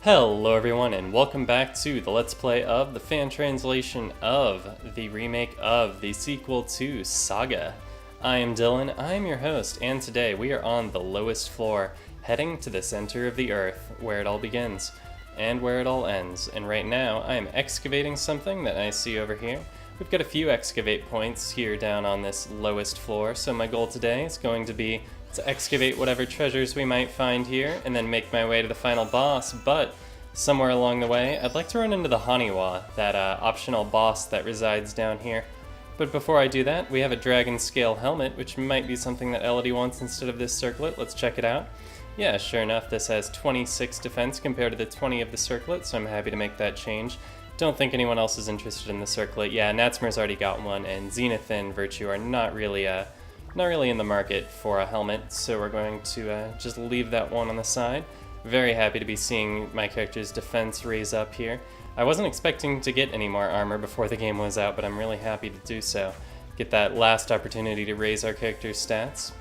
Hello everyone and welcome back to the Let's Play of the fan translation of the remake of the sequel to SaGa. I am Dylan, I am your host, and today we are on the lowest floor, heading to the center of the earth, where it all begins, and where it all ends. And right now I am excavating something that I see over here. We've got a few excavate points here down on this lowest floor, so my goal today is going to be to excavate whatever treasures we might find here, and then make my way to the final boss, but somewhere along the way, I'd like to run into the Haniwa, that optional boss that resides down here. But before I do that, we have a dragon scale helmet, which might be something that Elodie wants instead of this circlet. Let's check it out. Yeah, sure enough, this has 26 defense compared to the 20 of the circlet, so I'm happy to make that change. Don't think anyone else is interested in the circlet. Yeah, Natsmer's already got one, and Zenith and Virtue are not really in the market for a helmet, so we're going to just leave that one on the side. Very happy to be seeing my character's defense raise up here. I wasn't expecting to get any more armor before the game was out, but I'm really happy to do so. Get that last opportunity to raise our character's stats.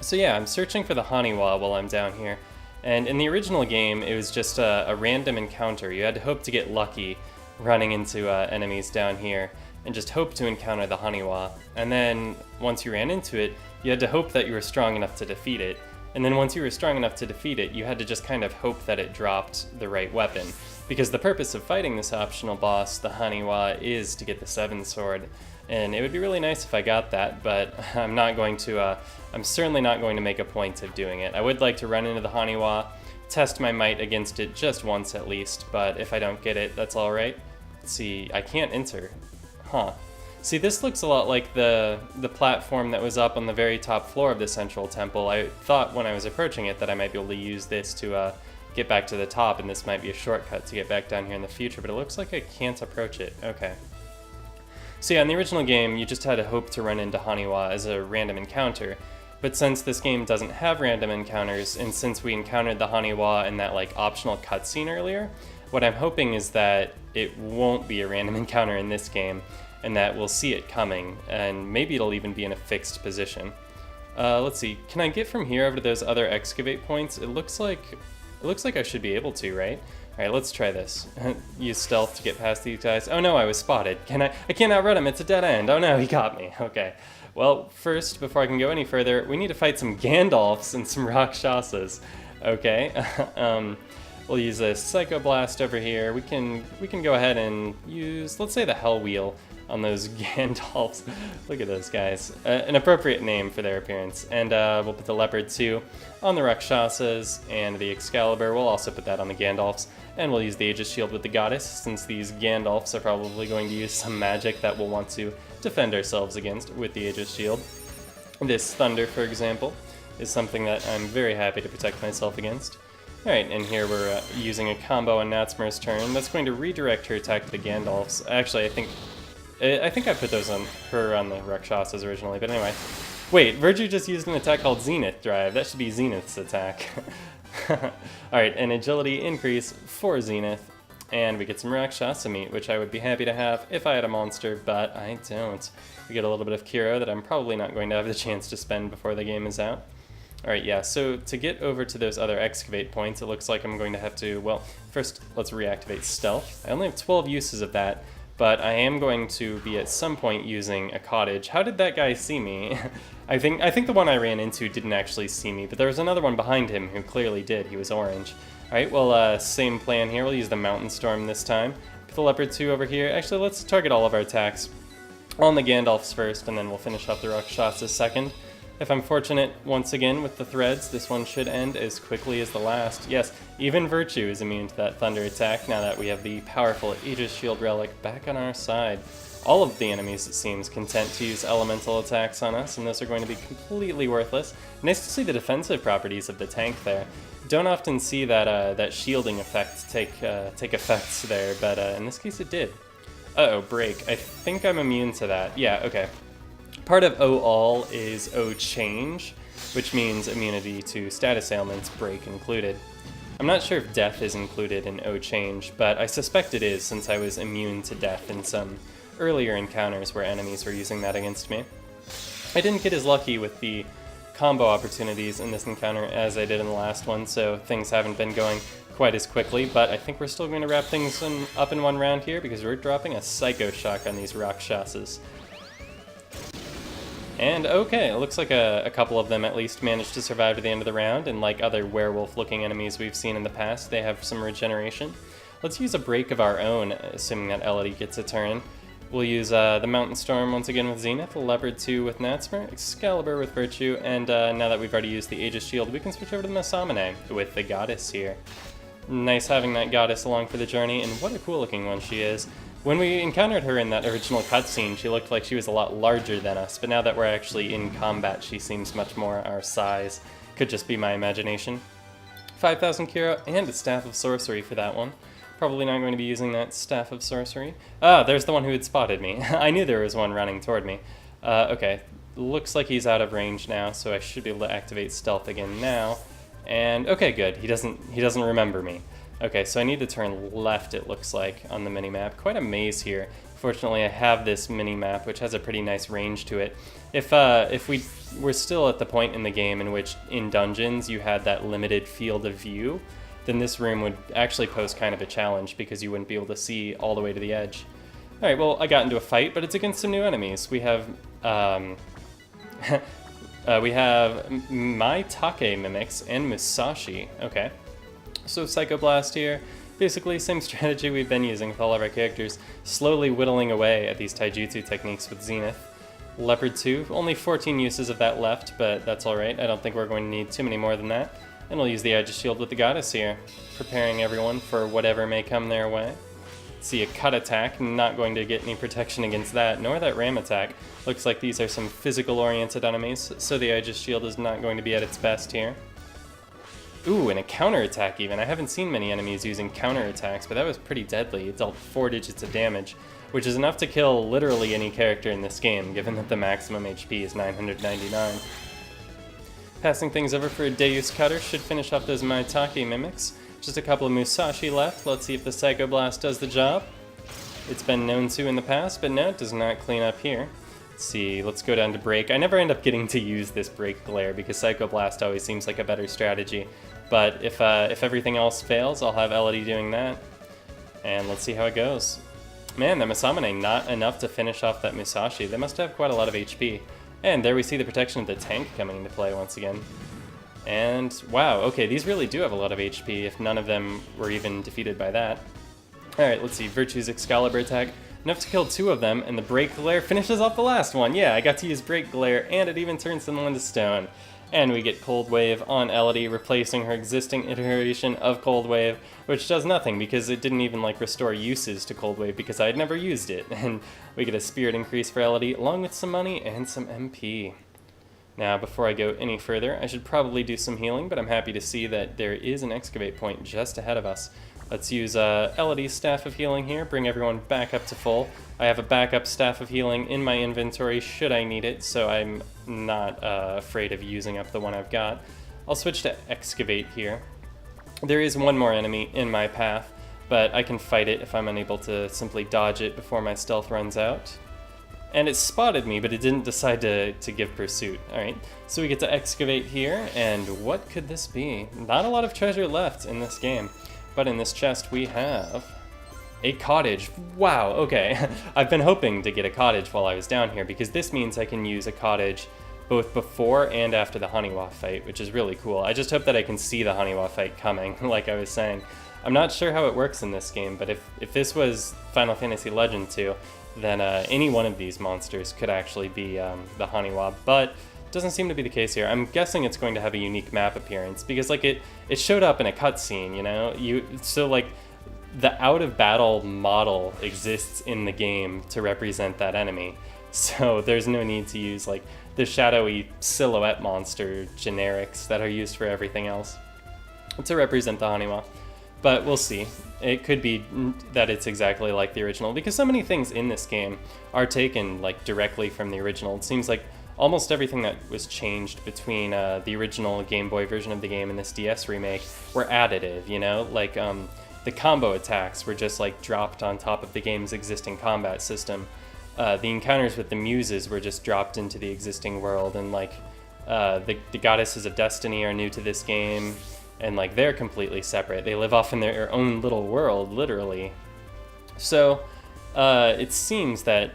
So yeah, I'm searching for the Haniwa while I'm down here. And in the original game, it was just a random encounter. You had to hope to get lucky running into enemies down here, and just hope to encounter the Haniwa. And then, once you ran into it, you had to hope that you were strong enough to defeat it. And then once you were strong enough to defeat it, you had to just kind of hope that it dropped the right weapon. Because the purpose of fighting this optional boss, the Haniwa, is to get the 7 sword. And it would be really nice if I got that, but I'm certainly not going to make a point of doing it. I would like to run into the Haniwa, test my might against it just once at least, but if I don't get it, that's alright. Let's see, I can't enter. Huh. See, this looks a lot like the platform that was up on the very top floor of the central temple. I thought when I was approaching it that I might be able to use this to get back to the top, and this might be a shortcut to get back down here in the future, but it looks like I can't approach it. Okay. So yeah, in the original game, you just had to hope to run into Haniwa as a random encounter, but since this game doesn't have random encounters, and since we encountered the Haniwa in that optional cutscene earlier, what I'm hoping is that it won't be a random encounter in this game, and that we'll see it coming, and maybe it'll even be in a fixed position. Let's see, can I get from here over to those other excavate points? It looks like I should be able to, right? Alright, let's try this. Use stealth to get past these guys. Oh no, I was spotted. I can't outrun him, it's a dead end. Oh no, he got me. Okay. Well, first, before I can go any further, we need to fight some Gandalfs and some Rakshasas. Okay. We'll use a Psycho Blast over here. We can go ahead and use, let's say, the Hell Wheel on those Gandalfs. Look at those guys. An appropriate name for their appearance. And we'll put the Leopard 2 on the Rakshasas, and the Excalibur, we'll also put that on the Gandalfs. And we'll use the Aegis Shield with the Goddess, since these Gandalfs are probably going to use some magic that we'll want to defend ourselves against with the Aegis Shield. This Thunder, for example, is something that I'm very happy to protect myself against. Alright, and here we're using a combo on Natsmer's turn. That's going to redirect her attack to the Gandalfs. Actually, I think I put those on her on the Rakshasas originally, but anyway. Wait, Virtue just used an attack called Zenith Drive. That should be Zenith's attack. Alright, an agility increase for Zenith, and we get some Rakshasa meat, which I would be happy to have if I had a monster, but I don't. We get a little bit of Kiro that I'm probably not going to have the chance to spend before the game is out. Alright, yeah, so to get over to those other excavate points, it looks like I'm going to have to, well, first let's reactivate stealth. I only have 12 uses of that, but I am going to be at some point using a cottage. How did that guy see me? I think the one I ran into didn't actually see me, but there was another one behind him who clearly did. He was orange. Alright, well, same plan here. We'll use the Mountain Storm this time. Put the Leopard 2 over here. Actually, let's target all of our attacks on the Gandalfs first, and then we'll finish off the Rakshasas second. If I'm fortunate, once again, with the threads, this one should end as quickly as the last. Yes, even Virtue is immune to that Thunder attack, now that we have the powerful Aegis Shield Relic back on our side. All of the enemies, it seems, content to use elemental attacks on us, and those are going to be completely worthless. Nice to see the defensive properties of the tank there. Don't often see that shielding effect take effects there, but in this case it did. Uh-oh, break. I think I'm immune to that. Yeah, okay. Part of O-All is O-Change, which means immunity to status ailments, break included. I'm not sure if death is included in O-Change, but I suspect it is since I was immune to death in some earlier encounters where enemies were using that against me. I didn't get as lucky with the combo opportunities in this encounter as I did in the last one, so things haven't been going quite as quickly, but I think we're still going to wrap things up in one round here because we're dropping a Psycho Shock on these Rakshasas. And okay, it looks like a couple of them at least managed to survive to the end of the round, and like other werewolf-looking enemies we've seen in the past, they have some regeneration. Let's use a break of our own, assuming that Elodie gets a turn. We'll use the Mountain Storm once again with Zenith, Leopard 2 with Natsmer, Excalibur with Virtue, and now that we've already used the Aegis Shield, we can switch over to the Masamune with the Goddess here. Nice having that Goddess along for the journey, and what a cool looking one she is. When we encountered her in that original cutscene, she looked like she was a lot larger than us, but now that we're actually in combat, she seems much more our size. Could just be my imagination. 5,000 Kira and a Staff of Sorcery for that one. Probably not going to be using that Staff of Sorcery. Ah, there's the one who had spotted me. I knew there was one running toward me. Okay, looks like he's out of range now, so I should be able to activate Stealth again now. And okay, good. He doesn't remember me. Okay, so I need to turn left, it looks like, on the minimap. Quite a maze here. Fortunately, I have this minimap, which has a pretty nice range to it. If we were still at the point in the game in which, in dungeons, you had that limited field of view, then this room would actually pose kind of a challenge because you wouldn't be able to see all the way to the edge. Alright, well, I got into a fight, but it's against some new enemies. We have Maitake Mimics and Musashi. Okay. So Psychoblast here, basically same strategy we've been using with all of our characters, slowly whittling away at these taijutsu techniques with Zenith. Leopard 2, only 14 uses of that left, but that's alright, I don't think we're going to need too many more than that. And we'll use the Aegis Shield with the Goddess here, preparing everyone for whatever may come their way. See a cut attack, not going to get any protection against that, nor that ram attack. Looks like these are some physical-oriented enemies, so the Aegis Shield is not going to be at its best here. Ooh, and a counterattack even. I haven't seen many enemies using counterattacks, but that was pretty deadly. It dealt 4 digits of damage, which is enough to kill literally any character in this game, given that the maximum HP is 999. Passing things over for a Deus Cutter should finish off those Maitake Mimics. Just a couple of Musashi left. Let's see if the Psychoblast does the job. It's been known to in the past, but no, it does not clean up here. Let's see, let's go down to Break. I never end up getting to use this Break Glare because Psychoblast always seems like a better strategy. But if everything else fails, I'll have Elodie doing that. And let's see how it goes. Man, that Masamune, not enough to finish off that Musashi. They must have quite a lot of HP. And there we see the protection of the tank coming into play once again. And wow, okay, these really do have a lot of HP if none of them were even defeated by that. Alright, let's see, Virtue's Excalibur attack. Enough to kill 2 of them, and the Break Glare finishes off the last one. Yeah, I got to use Break Glare, and it even turns someone to stone. And we get Cold Wave on Elodie, replacing her existing iteration of Cold Wave, which does nothing because it didn't even like restore uses to Cold Wave because I had never used it. And we get a Spirit increase for Elodie, along with some money and some MP. Now, before I go any further, I should probably do some healing, but I'm happy to see that there is an Excavate point just ahead of us. Let's use Elodie's Staff of Healing here, bring everyone back up to full. I have a backup Staff of Healing in my inventory should I need it, so I'm not afraid of using up the one I've got. I'll switch to Excavate here. There is one more enemy in my path, but I can fight it if I'm unable to simply dodge it before my stealth runs out. And it spotted me, but it didn't decide to give pursuit. Alright, so we get to Excavate here, and what could this be? Not a lot of treasure left in this game. But in this chest we have a cottage. Wow, okay. I've been hoping to get a cottage while I was down here because this means I can use a cottage both before and after the Haniwa fight, which is really cool. I just hope that I can see the Haniwa fight coming, like I was saying. I'm not sure how it works in this game, but if this was Final Fantasy Legend 2, then any one of these monsters could actually be the Haniwa, but doesn't seem to be the case here. I'm guessing it's going to have a unique map appearance because like it showed up in a cutscene, you know? So like the out of battle model exists in the game to represent that enemy. So there's no need to use like the shadowy silhouette monster generics that are used for everything else to represent the Haniwa. But we'll see. It could be that it's exactly like the original because so many things in this game are taken like directly from the original. It seems like almost everything that was changed between the original Game Boy version of the game and this DS remake were additive, you know? Like, the combo attacks were just, like, dropped on top of the game's existing combat system. The encounters with the muses were just dropped into the existing world, and, like, the Goddesses of Destiny are new to this game. and like they're completely separate. They live off in their own little world, literally. So it seems that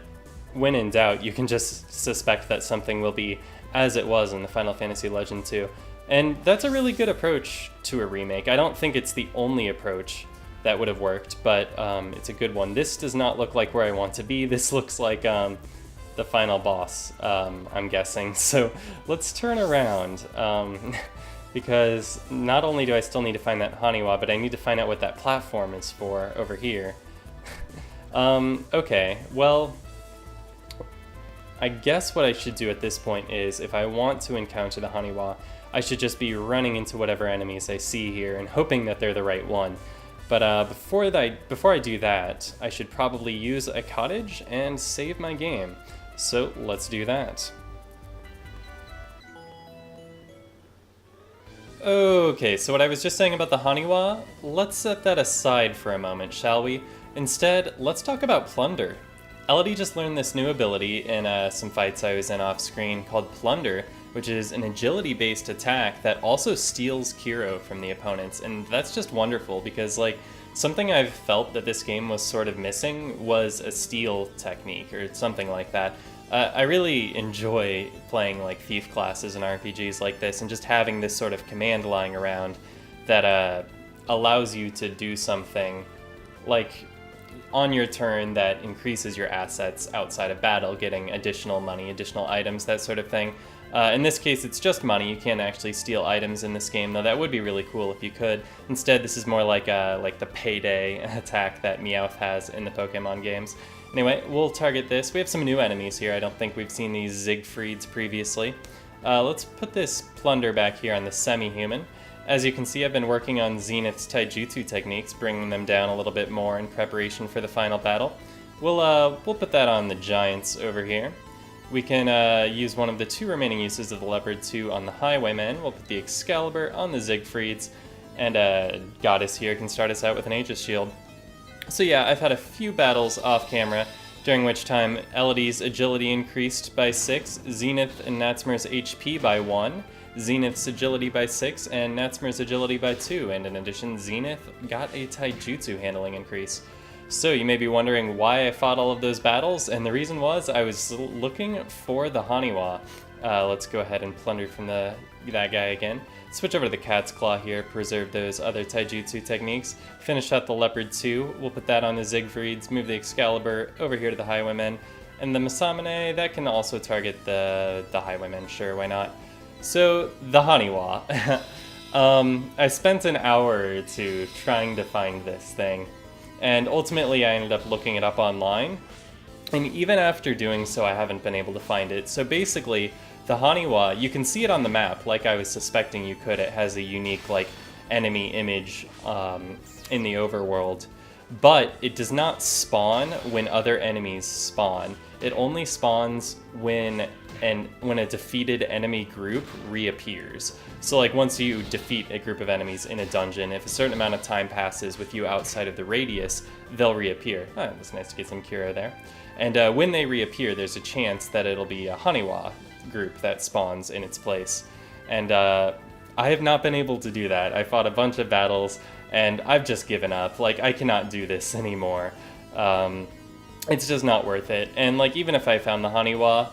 when in doubt, you can just suspect that something will be as it was in the Final Fantasy Legend 2. And that's a really good approach to a remake. I don't think it's the only approach that would have worked, but it's a good one. This does not look like where I want to be. This looks like the final boss, I'm guessing. So let's turn around, because not only do I still need to find that Haniwa, but I need to find out what that platform is for over here. Okay, well, I guess what I should do at this point is, if I want to encounter the Haniwa, I should just be running into whatever enemies I see here and hoping that they're the right one. But before I do that, I should probably use a cottage and save my game. So let's do that. Okay, so what I was just saying about the Haniwa, let's set that aside for a moment, shall we? Instead, let's talk about Plunder. Elodie just learned this new ability in some fights I was in off screen called Plunder, which is an agility-based attack that also steals Kiro from the opponents, and that's just wonderful because, like, something I've felt that this game was sort of missing was a steal technique or something like that. I really enjoy playing like thief classes in RPGs like this and just having this sort of command lying around that allows you to do something like on your turn that increases your assets outside of battle, getting additional money, additional items, that sort of thing. In this case, it's just money. You can't actually steal items in this game, though that would be really cool if you could. Instead, this is more like the payday attack that Meowth has in the Pokemon games. Anyway, we'll target this. We have some new enemies here. I don't think we've seen these Siegfrieds previously. Let's put this Plunder back here on the semi-human. As you can see, I've been working on Zenith's taijutsu techniques, bringing them down a little bit more in preparation for the final battle. We'll put that on the giants over here. We can use one of the two remaining uses of the Leopard 2 on the Highwaymen. We'll put the Excalibur on the Siegfrieds, and Goddess here can start us out with an Aegis Shield. So yeah, I've had a few battles off camera, during which time Elodie's agility increased by 6, Zenith and Natsmer's HP by 1, Zenith's agility by 6, and Natsmer's agility by 2, and in addition, Zenith got a taijutsu handling increase. So you may be wondering why I fought all of those battles, and the reason was I was looking for the Haniwa. Let's go ahead and plunder from that guy again. Switch over to the Cat's Claw here, preserve those other taijutsu techniques. Finish out the Leopard 2, we'll put that on the Siegfrieds, move the Excalibur over here to the Highwaymen, and the Masamune, that can also target the Highwaymen, sure, why not? So, the Haniwa. I spent an hour or two trying to find this thing, and ultimately I ended up looking it up online, and even after doing so I haven't been able to find it. So basically, the Haniwa, you can see it on the map, like I was suspecting you could. It has a unique, like, enemy image in the overworld, but it does not spawn when other enemies spawn. It only spawns when a defeated enemy group reappears. So like once you defeat a group of enemies in a dungeon, if a certain amount of time passes with you outside of the radius, they'll reappear. Oh, it was nice to get some Kiro there. And when they reappear, there's a chance that it'll be a Haniwa group that spawns in its place. And I have not been able to do that. I fought a bunch of battles, and I've just given up. Like, I cannot do this anymore. It's just not worth it. And like, even if I found the Haniwa,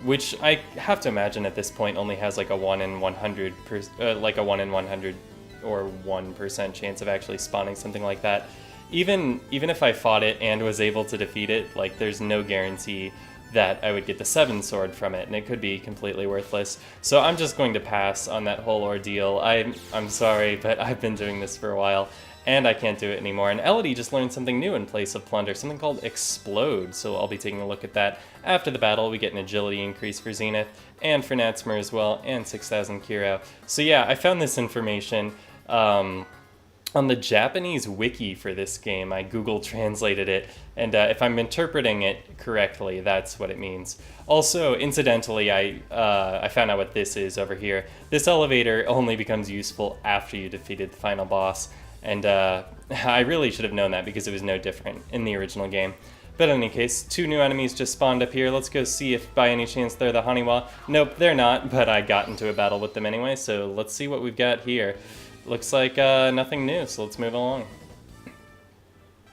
which I have to imagine at this point only has like a 1 in 100, like a 1 in 100 or 1% chance of actually spawning something like that. Even if I fought it and was able to defeat it, like there's no guarantee that I would get the 7 sword from it, and it could be completely worthless. So I'm just going to pass on that whole ordeal. I'm sorry, but I've been doing this for a while, and I can't do it anymore. And Elodie just learned something new in place of Plunder, something called Explode, so I'll be taking a look at that. After the battle, we get an agility increase for Zenith, and for Natsmer as well, and 6,000 Kiro. So yeah, I found this information on the Japanese wiki for this game. I Google translated it, and if I'm interpreting it correctly, that's what it means. Also, incidentally, I found out what this is over here. This elevator only becomes useful after you defeated the final boss, and I really should have known that because it was no different in the original game. But in any case, 2 new enemies just spawned up here. Let's go see if by any chance they're the Haniwa. Nope, they're not, but I got into a battle with them anyway, so let's see what we've got here. Looks like nothing new, so let's move along.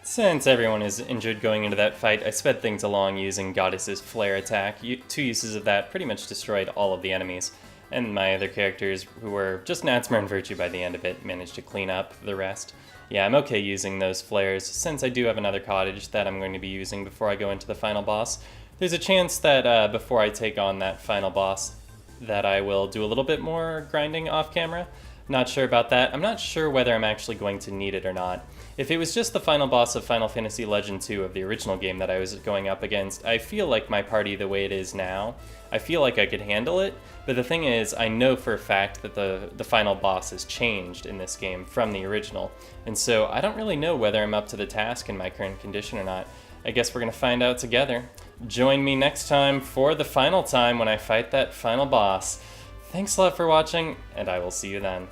Since everyone is injured going into that fight, I sped things along using Goddess's Flare attack. 2 uses of that pretty much destroyed all of the enemies. And my other characters, who were just Natsmer and Virtue by the end of it, managed to clean up the rest. Yeah, I'm okay using those flares, since I do have another cottage that I'm going to be using before I go into the final boss. There's a chance that before I take on that final boss, that I will do a little bit more grinding off camera. Not sure about that. I'm not sure whether I'm actually going to need it or not. If it was just the final boss of Final Fantasy Legend 2 of the original game that I was going up against, I feel like my party the way it is now, I feel like I could handle it, but the thing is, I know for a fact that the final boss has changed in this game from the original, and so I don't really know whether I'm up to the task in my current condition or not. I guess we're going to find out together. Join me next time for the final time when I fight that final boss. Thanks a lot for watching, and I will see you then.